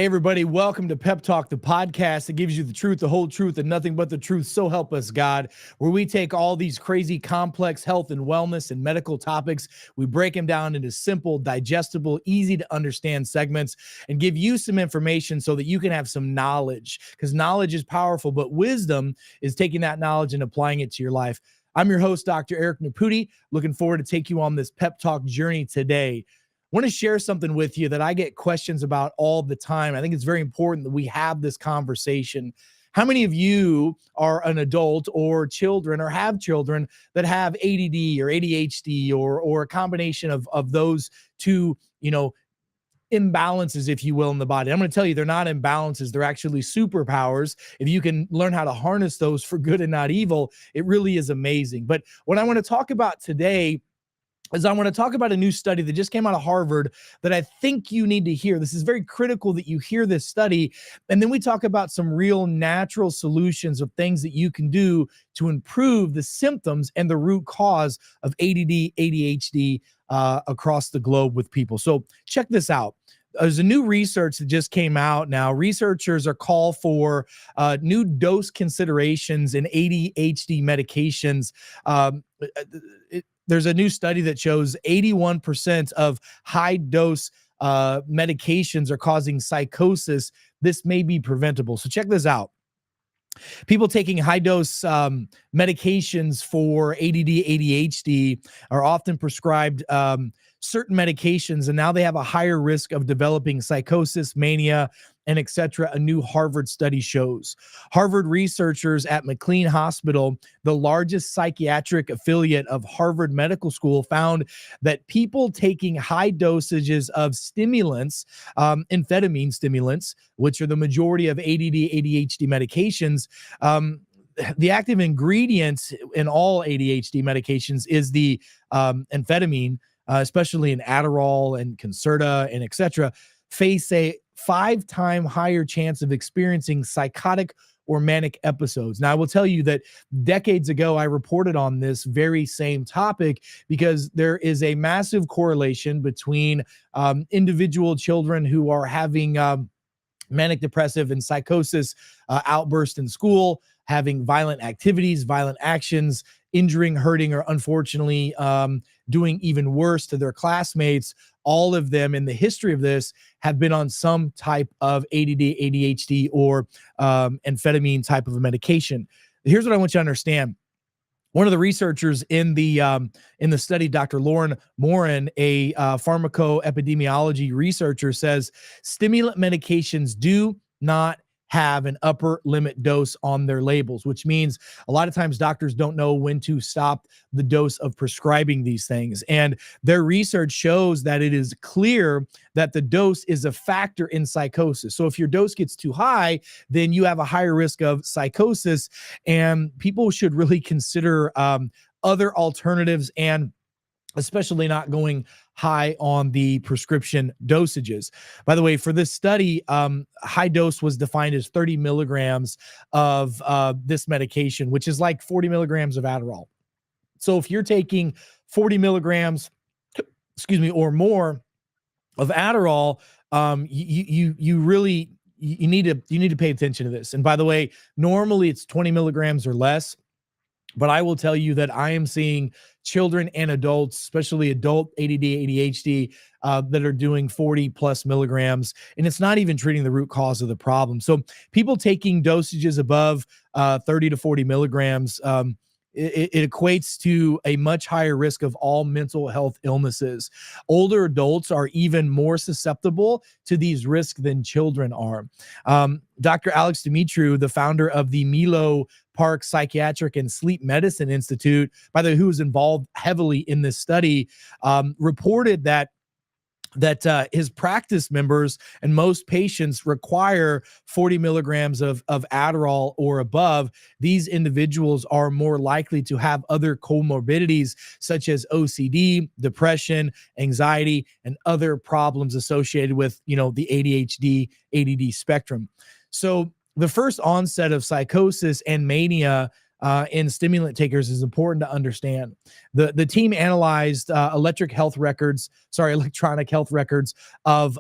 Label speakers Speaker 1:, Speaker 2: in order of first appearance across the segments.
Speaker 1: Hey, everybody, welcome to Pep Talk, the podcast that gives you the truth, the whole truth, and nothing but the truth. So help us, God, where we take all these crazy, complex health and wellness and medical topics. We break them down into simple, digestible, easy to understand segments and give you some information so that you can have some knowledge, because knowledge is powerful, but wisdom is taking that knowledge and applying it to your life. I'm your host, Dr. Eric Naputi. Looking forward to take you on this Pep Talk journey today. Want to share something with you that I get questions about all the time. I think it's very important that we have this conversation. How many of you are an adult or children or have children that have ADD or ADHD or a combination of those two, imbalances, if you will, in the body? I'm going to tell you, they're not imbalances. They're actually superpowers. If you can learn how to harness those for good and not evil, it really is amazing. But what I want to talk about today is I want to talk about a new study that just came out of Harvard that I think you need to hear. This is very critical that you hear this study. And then we talk about some real natural solutions of things that you can do to improve the symptoms and the root cause of ADD, ADHD across the globe with people. So check this out. There's a new research that just came out now. Researchers are called for new dose considerations in ADHD medications. There's a new study that shows 81% of high dose medications are causing psychosis. This may be preventable. So check this out. People taking high dose medications for ADD, ADHD are often prescribed certain medications, and now they have a higher risk of developing psychosis, mania, and etc. A new Harvard study shows. Harvard researchers at McLean Hospital, the largest psychiatric affiliate of Harvard Medical School, found that people taking high dosages of stimulants, amphetamine stimulants, which are the majority of ADD, ADHD medications, the active ingredient in all ADHD medications is the amphetamine, especially in Adderall and Concerta and etc., face a 5-time higher chance of experiencing psychotic or manic episodes. Now, I will tell you that decades ago, I reported on this very same topic because there is a massive correlation between individual children who are having manic depressive and psychosis outburst in school, having violent activities, violent actions, injuring, hurting, or unfortunately doing even worse to their classmates. All of them in the history of this have been on some type of ADD, ADHD, or amphetamine type of a medication. Here's what I want you to understand. One of the researchers in the study, Dr. Lauren Morin, a pharmacoepidemiology researcher, says stimulant medications do not have an upper limit dose on their labels, which means a lot of times doctors don't know when to stop the dose of prescribing these things. And their research shows that it is clear that the dose is a factor in psychosis. So if your dose gets too high, then you have a higher risk of psychosis, and people should really consider other alternatives, and especially not going high on the prescription dosages. By the way, for this study, high dose was defined as 30 milligrams of this medication, which is like 40 milligrams of Adderall. So if you're taking 40 milligrams, or more of Adderall, you really need to pay attention to this. And by the way, normally it's 20 milligrams or less. But I will tell you that I am seeing children and adults, especially adult ADD, ADHD, that are doing 40 plus milligrams, and it's not even treating the root cause of the problem. So people taking dosages above 30 to 40 milligrams, it equates to a much higher risk of all mental health illnesses. Older adults are even more susceptible to these risks than children are. Dr. Alex Dimitriou, the founder of the Milo Park Psychiatric and Sleep Medicine Institute, by the way, who was involved heavily in this study, reported that his practice members and most patients require 40 milligrams of Adderall or above. These individuals are more likely to have other comorbidities such as OCD, depression, anxiety, and other problems associated with, the ADHD, ADD spectrum. So the first onset of psychosis and mania in stimulant takers is important to understand. The team analyzed electronic health records of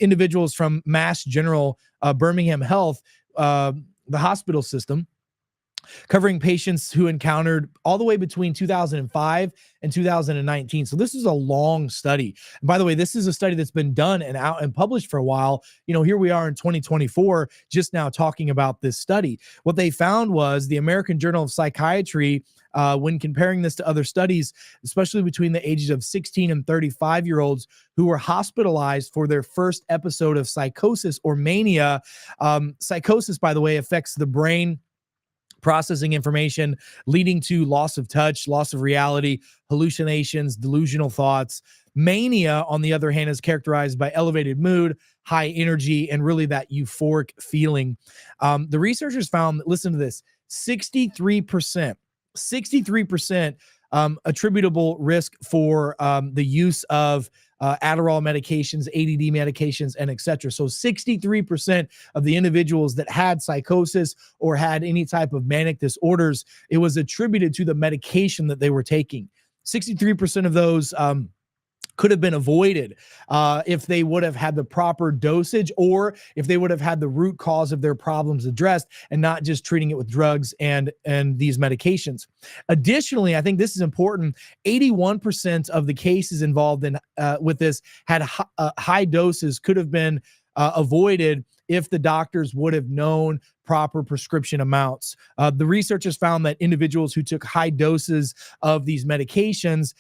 Speaker 1: individuals from Mass General, Birmingham Health, the hospital system, covering patients who encountered all the way between 2005 and 2019. So this is a long study. And by the way, this is a study that's been done and out and published for a while. Here we are in 2024, just now talking about this study. What they found was the American Journal of Psychiatry, when comparing this to other studies, especially between the ages of 16 and 35-year-olds who were hospitalized for their first episode of psychosis or mania. Psychosis, by the way, affects the brain, processing information, leading to loss of touch, loss of reality, hallucinations, delusional thoughts. Mania, on the other hand, is characterized by elevated mood, high energy, and really that euphoric feeling. The researchers found, listen to this, 63% attributable risk for the use of Adderall medications, ADD medications, and etc. So 63% of the individuals that had psychosis or had any type of manic disorders, it was attributed to the medication that they were taking. 63% of those could have been avoided if they would have had the proper dosage, or if they would have had the root cause of their problems addressed and not just treating it with drugs and these medications. Additionally, I think this is important. 81% of the cases involved in with this had high doses could have been avoided if the doctors would have known proper prescription amounts. The researchers found that individuals who took high doses of these medications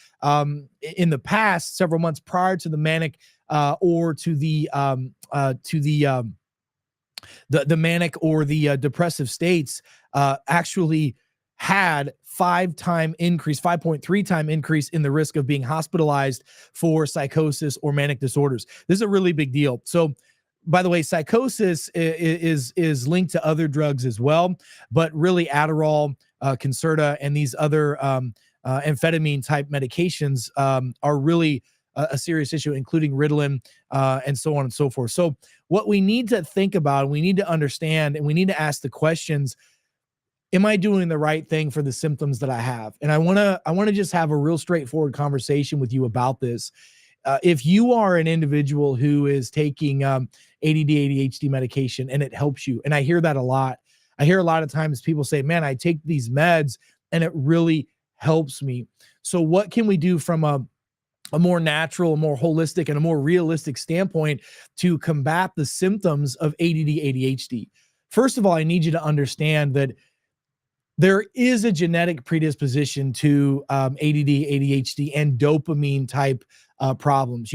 Speaker 1: in the past, several months prior to the manic or to the manic or the depressive states, actually had 5.3 time increase in the risk of being hospitalized for psychosis or manic disorders. This is a really big deal. So, by the way, psychosis is linked to other drugs as well, but really Adderall, Concerta, and these other amphetamine type medications are really a serious issue, including Ritalin and so on and so forth. So what we need to think about, we need to understand, and we need to ask the questions: am I doing the right thing for the symptoms that I have? And I want to just have a real straightforward conversation with you about this. If you are an individual who is taking ADD, ADHD medication and it helps you, and I hear that a lot. I hear a lot of times people say, man, I take these meds and it really helps me. So what can we do from a more natural, a more holistic, and a more realistic standpoint to combat the symptoms of ADD, ADHD? First of all, I need you to understand that there is a genetic predisposition to ADD, ADHD, and dopamine type problems.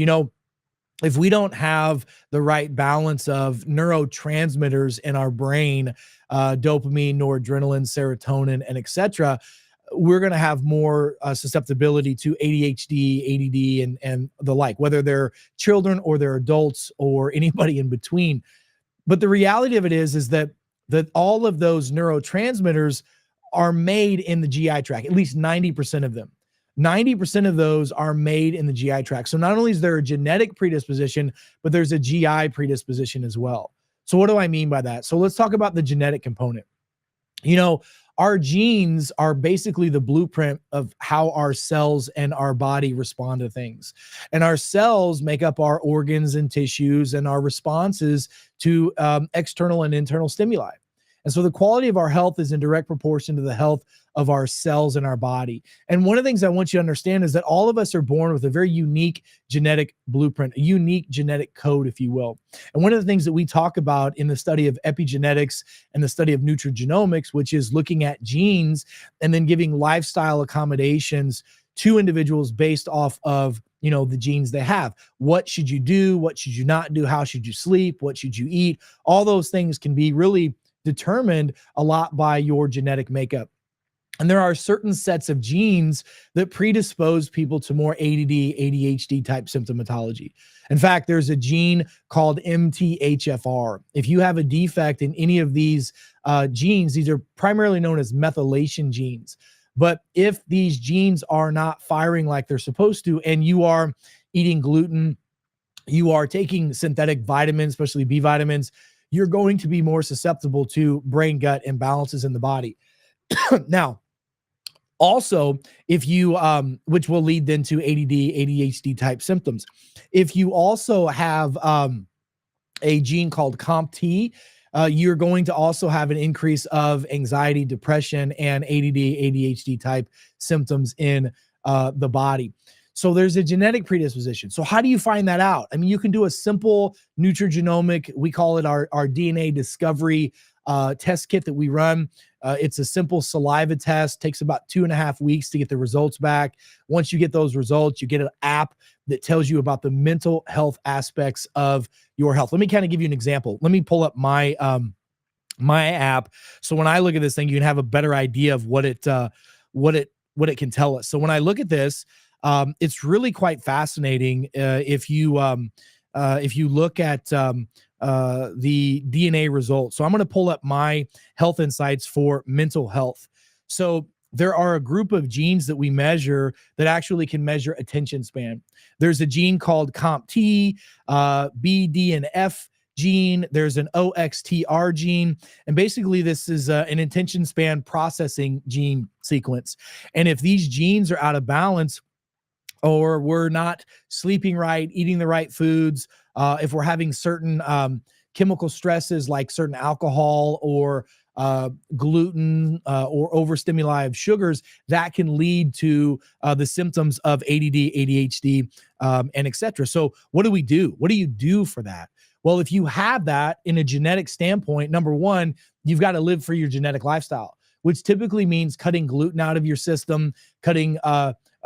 Speaker 1: If we don't have the right balance of neurotransmitters in our brain, dopamine, noradrenaline, serotonin, and etc., we're going to have more susceptibility to ADHD, ADD, and the like, whether they're children or they're adults or anybody in between. But the reality of it is that all of those neurotransmitters are made in the GI tract, at least 90% of them. 90% of those are made in the GI tract. So not only is there a genetic predisposition, but there's a GI predisposition as well. So what do I mean by that? So let's talk about the genetic component. Our genes are basically the blueprint of how our cells and our body respond to things. And our cells make up our organs and tissues and our responses to external and internal stimuli. And so the quality of our health is in direct proportion to the health of our cells in our body. And one of the things I want you to understand is that all of us are born with a very unique genetic blueprint, a unique genetic code, if you will. And one of the things that we talk about in the study of epigenetics and the study of nutrigenomics, which is looking at genes and then giving lifestyle accommodations to individuals based off of the genes they have. What should you do? What should you not do? How should you sleep? What should you eat? All those things can be really determined a lot by your genetic makeup. And there are certain sets of genes that predispose people to more ADD, ADHD type symptomatology. In fact, there's a gene called MTHFR. If you have a defect in any of these genes, these are primarily known as methylation genes. But if these genes are not firing like they're supposed to, and you are eating gluten, you are taking synthetic vitamins, especially B vitamins, you're going to be more susceptible to brain-gut imbalances in the body. Now, Also, if you, which will lead then to ADD, ADHD type symptoms. If you also have a gene called COMT, you're going to also have an increase of anxiety, depression, and ADD, ADHD type symptoms in the body. So there's a genetic predisposition. So how do you find that out? I mean, you can do a simple nutrigenomic, we call it our DNA discovery test kit that we run. It's a simple saliva test, takes about 2.5 weeks to get the results back. Once you get those results, you get an app that tells you about the mental health aspects of your health. Let me kind of give you an example. Let me pull up my my app, so when I look at this thing, you can have a better idea of what it can tell us. So when I look at this, it's really quite fascinating. If you look at the DNA results. So I'm going to pull up my health insights for mental health. So there are a group of genes that we measure that actually can measure attention span. There's a gene called COMT, BDNF gene. There's an OXTR gene. And basically this is an attention span processing gene sequence. And if these genes are out of balance, or we're not sleeping right, eating the right foods, if we're having certain chemical stresses like certain alcohol or gluten or overstimuli of sugars, that can lead to the symptoms of ADD, ADHD, and etc. So what do we do? What do you do for that? Well, if you have that in a genetic standpoint, number one, you've got to live for your genetic lifestyle, which typically means cutting gluten out of your system, cutting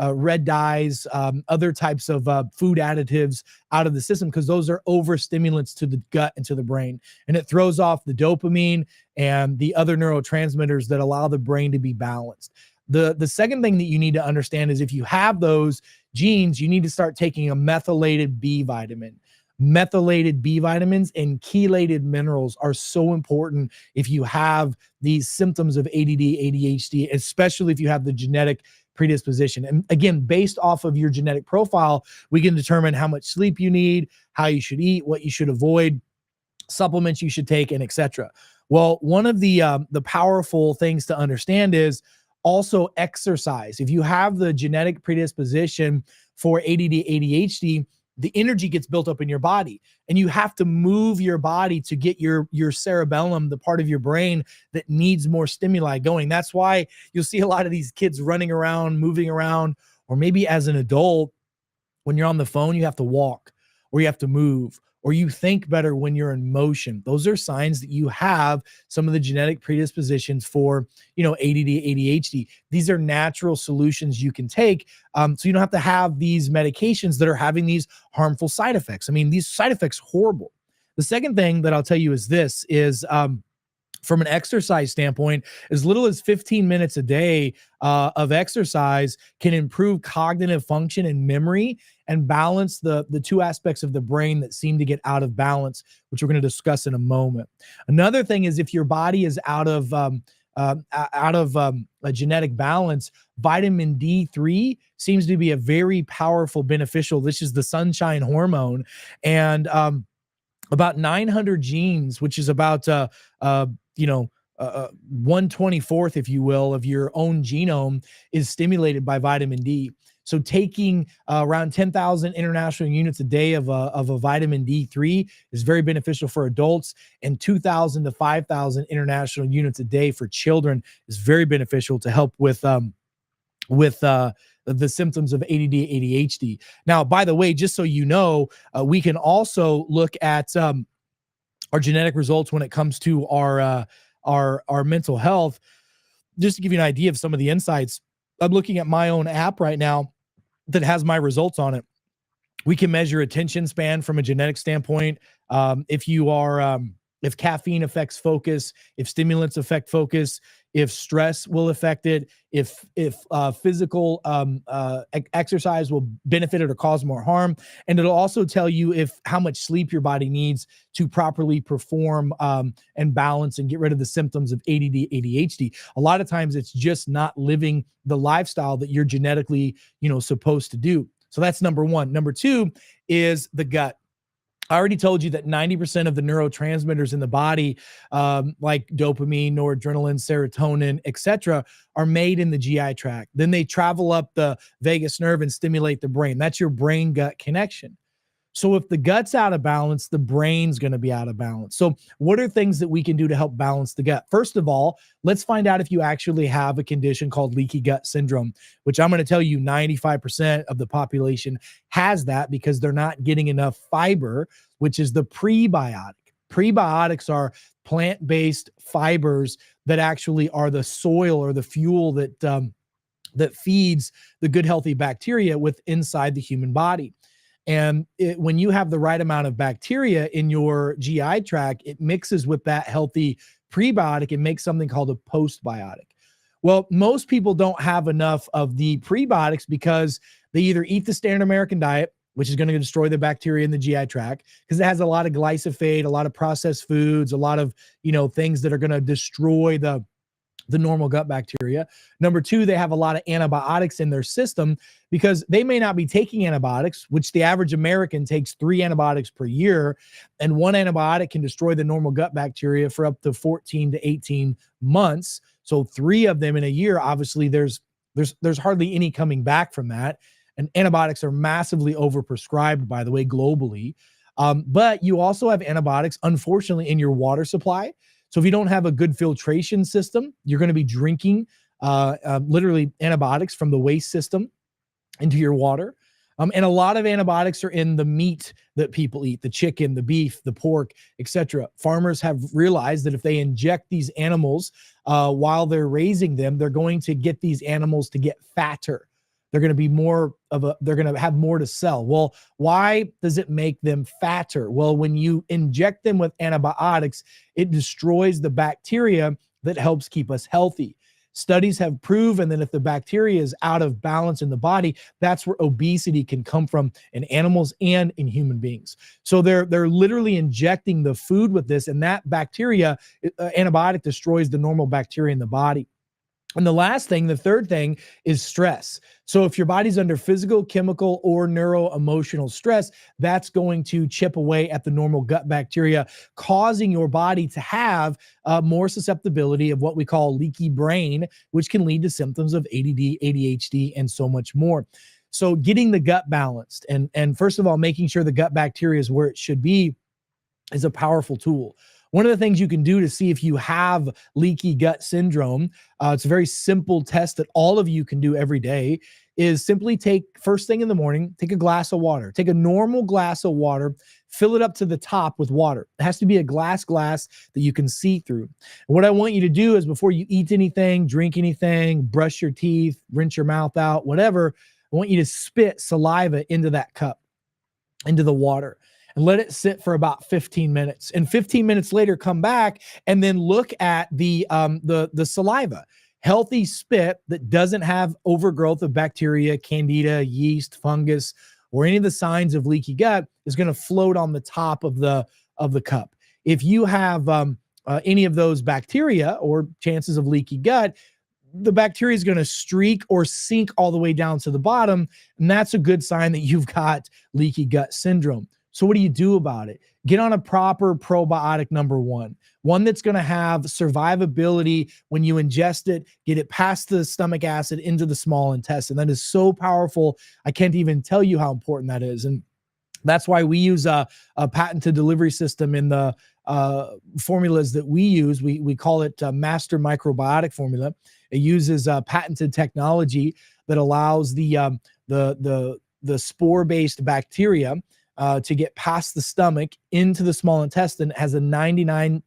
Speaker 1: red dyes, other types of food additives out of the system, because those are overstimulants to the gut and to the brain. And it throws off the dopamine and the other neurotransmitters that allow the brain to be balanced. The second thing that you need to understand is if you have those genes, you need to start taking a methylated B vitamin. Methylated B vitamins and chelated minerals are so important if you have these symptoms of ADD, ADHD, especially if you have the genetic predisposition. And again, based off of your genetic profile, we can determine how much sleep you need, how you should eat, what you should avoid, supplements you should take, and etc. Well, one of the powerful things to understand is also exercise. If you have the genetic predisposition for ADD, ADHD, the energy gets built up in your body, and you have to move your body to get your cerebellum, the part of your brain that needs more stimuli, going. That's why you'll see a lot of these kids running around, moving around, or maybe as an adult, when you're on the phone, you have to walk or you have to move, or you think better when you're in motion. Those are signs that you have some of the genetic predispositions for, ADD, ADHD. These are natural solutions you can take, so you don't have to have these medications that are having these harmful side effects. I mean, these side effects are horrible. The second thing that I'll tell you is this is, from an exercise standpoint, as little as 15 minutes a day of exercise can improve cognitive function and memory and balance the two aspects of the brain that seem to get out of balance, which we're going to discuss in a moment. Another thing is if your body is out of a genetic balance, vitamin D3 seems to be a very powerful beneficial. This is the sunshine hormone, and about 900 genes, which is about 1/24th, if you will, of your own genome is stimulated by vitamin D. So taking around 10,000 international units a day of a vitamin D3 is very beneficial for adults, and 2,000 to 5,000 international units a day for children is very beneficial to help with the symptoms of ADD, ADHD. Now, by the way, just so you know, we can also look at our genetic results when it comes to our mental health. Just to give you an idea of some of the insights, I'm looking at my own app right now that has my results on it. We can measure attention span from a genetic standpoint. If caffeine affects focus, if stimulants affect focus, if stress will affect it, if physical exercise will benefit it or cause more harm. And it'll also tell you how much sleep your body needs to properly perform and balance and get rid of the symptoms of ADD, ADHD. A lot of times it's just not living the lifestyle that you're genetically, supposed to do. So that's number one. Number two is the gut. I already told you that 90% of the neurotransmitters in the body, like dopamine, noradrenaline, serotonin, etc., are made in the GI tract. Then they travel up the vagus nerve and stimulate the brain. That's your brain-gut connection. So if the gut's out of balance, the brain's going to be out of balance. So what are things that we can do to help balance the gut? First of all, let's find out if you actually have a condition called leaky gut syndrome, which I'm going to tell you 95% of the population has that because they're not getting enough fiber, which is the prebiotic. Prebiotics are plant-based fibers that actually are the soil or the fuel that feeds the good, healthy bacteria with inside the human body. And when you have the right amount of bacteria in your GI tract, it mixes with that healthy prebiotic and makes something called a postbiotic. Well, most people don't have enough of the prebiotics because they either eat the standard American diet, which is going to destroy the bacteria in the GI tract because it has a lot of glyphosate, a lot of processed foods, a lot of, things that are going to destroy the normal gut bacteria. Number two, they have a lot of antibiotics in their system because they may not be taking antibiotics, which the average American takes 3 antibiotics per year. And one antibiotic can destroy the normal gut bacteria for up to 14 to 18 months. So 3 of them in a year, obviously there's hardly any coming back from that. And antibiotics are massively overprescribed, by the way, globally. But you also have antibiotics, unfortunately, in your water supply. So if you don't have a good filtration system, you're going to be drinking literally antibiotics from the waste system into your water. And a lot of antibiotics are in the meat that people eat, the chicken, the beef, the pork, etc. Farmers have realized that if they inject these animals while they're raising them, they're going to get these animals to get fatter. They're going to be they're going to have more to sell. Well, why does it make them fatter? Well, when you inject them with antibiotics, it destroys the bacteria that helps keep us healthy. Studies have proven that if the bacteria is out of balance in the body, that's where obesity can come from in animals and in human beings. So they're literally injecting the food with this, and that bacteria, antibiotic destroys the normal bacteria in the body. And the last thing, the third thing, is stress. So if your body's under physical, chemical, or neuro-emotional stress, that's going to chip away at the normal gut bacteria, causing your body to have more susceptibility of what we call leaky brain, which can lead to symptoms of ADD, ADHD, and so much more. So getting the gut balanced and first of all, making sure the gut bacteria is where it should be is a powerful tool. One of the things you can do to see if you have leaky gut syndrome, it's a very simple test that all of you can do every day, is simply first thing in the morning, take a glass of water. Take a normal glass of water, fill it up to the top with water. It has to be a glass that you can see through. And what I want you to do is before you eat anything, drink anything, brush your teeth, rinse your mouth out, whatever, I want you to spit saliva into that cup, into the water, and let it sit for about 15 minutes. And 15 minutes later, come back and then look at the saliva. Healthy spit that doesn't have overgrowth of bacteria, candida, yeast, fungus, or any of the signs of leaky gut is going to float on the top of the cup. If you have any of those bacteria or chances of leaky gut, the bacteria is going to streak or sink all the way down to the bottom. And that's a good sign that you've got leaky gut syndrome. So what do you do about it? Get on a proper probiotic, number one that's going to have survivability when you ingest it, get it past the stomach acid into the small intestine. That is so powerful. I can't even tell you how important that is. And that's why we use a patented delivery system in the formulas that we use. We call it master microbiotic formula. It uses patented technology that allows the spore-based bacteria to get past the stomach into the small intestine. It has a 99%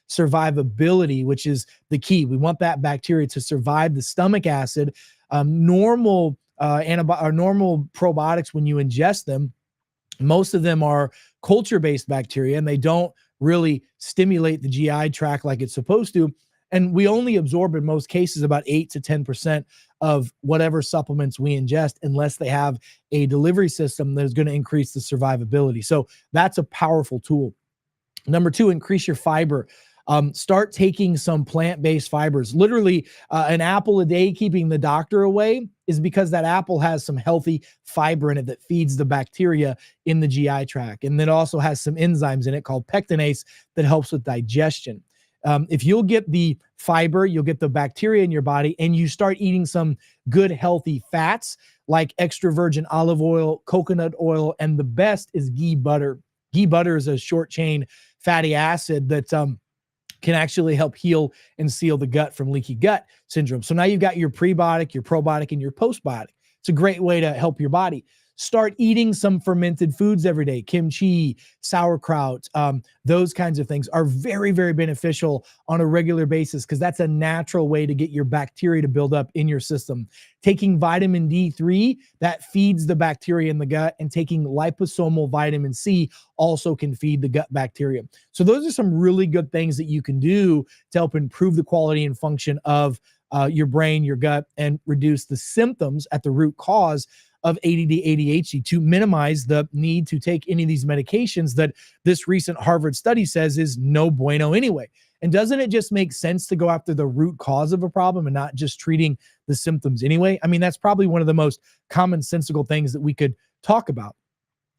Speaker 1: survivability, which is the key. We want that bacteria to survive the stomach acid. Normal probiotics, when you ingest them, most of them are culture-based bacteria, and they don't really stimulate the GI tract like it's supposed to. And we only absorb, in most cases, about 8 to 10% of whatever supplements we ingest, unless they have a delivery system that is going to increase the survivability. So that's a powerful tool. Number two, increase your fiber. Start taking some plant-based fibers. Literally, an apple a day keeping the doctor away is because that apple has some healthy fiber in it that feeds the bacteria in the GI tract. And then also has some enzymes in it called pectinase that helps with digestion. If you'll get the fiber, you'll get the bacteria in your body, and you start eating some good, healthy fats like extra virgin olive oil, coconut oil, and the best is ghee butter. Ghee butter is a short chain fatty acid that can actually help heal and seal the gut from leaky gut syndrome. So now you've got your prebiotic, your probiotic, and your postbiotic. It's a great way to help your body. Start eating some fermented foods every day. Kimchi, sauerkraut, those kinds of things are very, very beneficial on a regular basis because that's a natural way to get your bacteria to build up in your system. Taking vitamin D3, that feeds the bacteria in the gut, and taking liposomal vitamin C also can feed the gut bacteria. So those are some really good things that you can do to help improve the quality and function of your brain, your gut, and reduce the symptoms at the root cause of ADD, ADHD, to minimize the need to take any of these medications that this recent Harvard study says is no bueno anyway. And doesn't it just make sense to go after the root cause of a problem and not just treating the symptoms anyway? I mean, that's probably one of the most commonsensical things that we could talk about.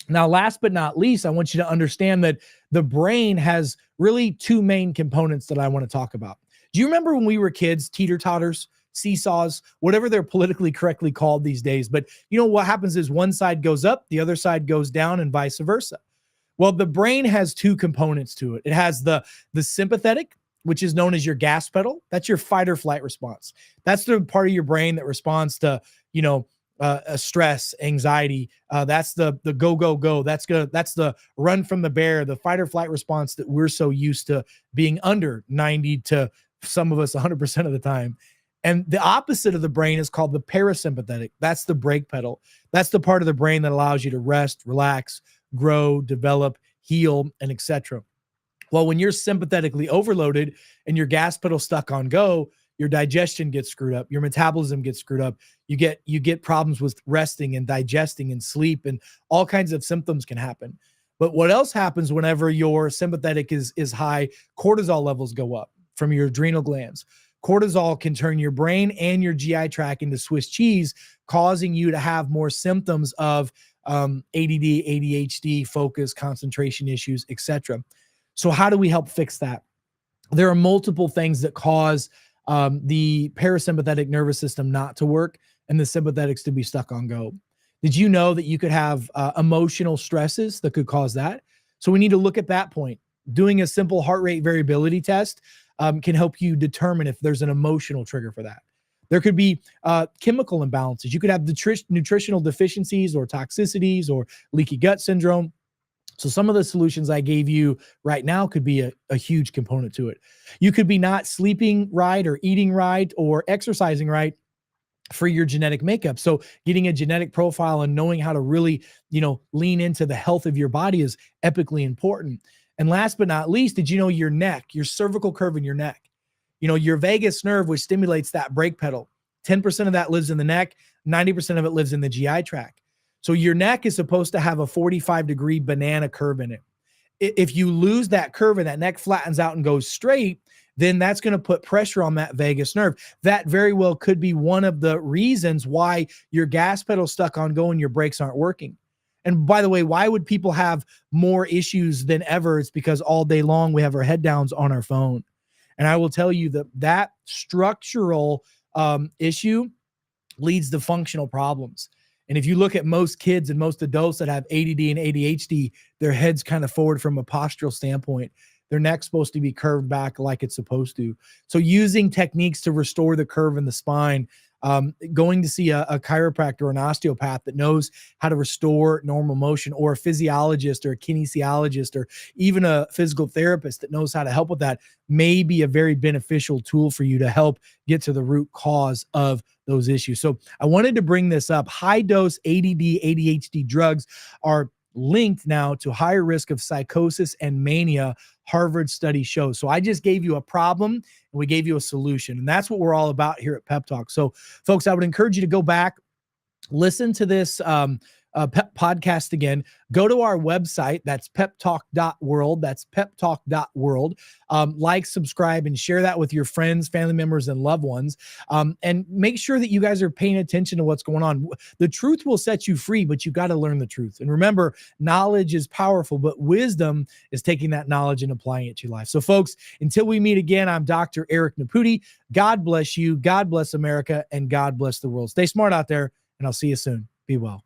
Speaker 1: Now, last but not least, I want you to understand that the brain has really two main components that I want to talk about. Do you remember when we were kids, teeter-totters, seesaws, whatever they're politically correctly called these days? But you know what happens is one side goes up, the other side goes down, and vice versa. Well, the brain has two components to it. It has the sympathetic, which is known as your gas pedal. That's your fight or flight response. That's the part of your brain that responds to, stress, anxiety. That's the go, go, go. That's the run from the bear, the fight or flight response that we're so used to being under 90 to some of us 100% of the time. And the opposite of the brain is called the parasympathetic. That's the brake pedal. That's the part of the brain that allows you to rest, relax, grow, develop, heal, and etc. Well, when you're sympathetically overloaded and your gas pedal stuck on go, your digestion gets screwed up, your metabolism gets screwed up. You get problems with resting and digesting and sleep, and all kinds of symptoms can happen. But what else happens whenever your sympathetic is high? Cortisol levels go up from your adrenal glands. Cortisol can turn your brain and your GI tract into Swiss cheese, causing you to have more symptoms of ADD, ADHD, focus, concentration issues, etc. So how do we help fix that? There are multiple things that cause the parasympathetic nervous system not to work and the sympathetics to be stuck on go. Did you know that you could have emotional stresses that could cause that? So we need to look at that point. Doing a simple heart rate variability test can help you determine if there's an emotional trigger for that. There could be chemical imbalances. You could have nutritional deficiencies or toxicities or leaky gut syndrome. So some of the solutions I gave you right now could be a huge component to it. You could be not sleeping right or eating right or exercising right for your genetic makeup. So getting a genetic profile and knowing how to really, lean into the health of your body is epically important. And last but not least, did you know your neck, your cervical curve in your neck, your vagus nerve, which stimulates that brake pedal, 10% of that lives in the neck, 90% of it lives in the GI tract. So your neck is supposed to have a 45-degree banana curve in it. If you lose that curve and that neck flattens out and goes straight, then that's going to put pressure on that vagus nerve. That very well could be one of the reasons why your gas pedal's stuck on go and your brakes aren't working. And by the way, why would people have more issues than ever? It's because all day long we have our head downs on our phone. And I will tell you that structural issue leads to functional problems. And if you look at most kids and most adults that have ADD and ADHD, their head's kind of forward from a postural standpoint. Their neck's supposed to be curved back like it's supposed to. So using techniques to restore the curve in the spine, going to see a chiropractor or an osteopath that knows how to restore normal motion, or a physiologist or a kinesiologist or even a physical therapist that knows how to help with that may be a very beneficial tool for you to help get to the root cause of those issues. So I wanted to bring this up. High dose ADD, ADHD drugs are linked now to higher risk of psychosis and mania, Harvard study shows. So I just gave you a problem and we gave you a solution. And that's what we're all about here at Pep Talk. So folks, I would encourage you to go back, listen to this podcast again, go to our website. That's peptalk.world. That's peptalk.world. Like, subscribe, and share that with your friends, family members, and loved ones. And make sure that you guys are paying attention to what's going on. The truth will set you free, but you got to learn the truth. And remember, knowledge is powerful, but wisdom is taking that knowledge and applying it to your life. So folks, until we meet again, I'm Dr. Eric Naputi. God bless you. God bless America, and God bless the world. Stay smart out there, and I'll see you soon. Be well.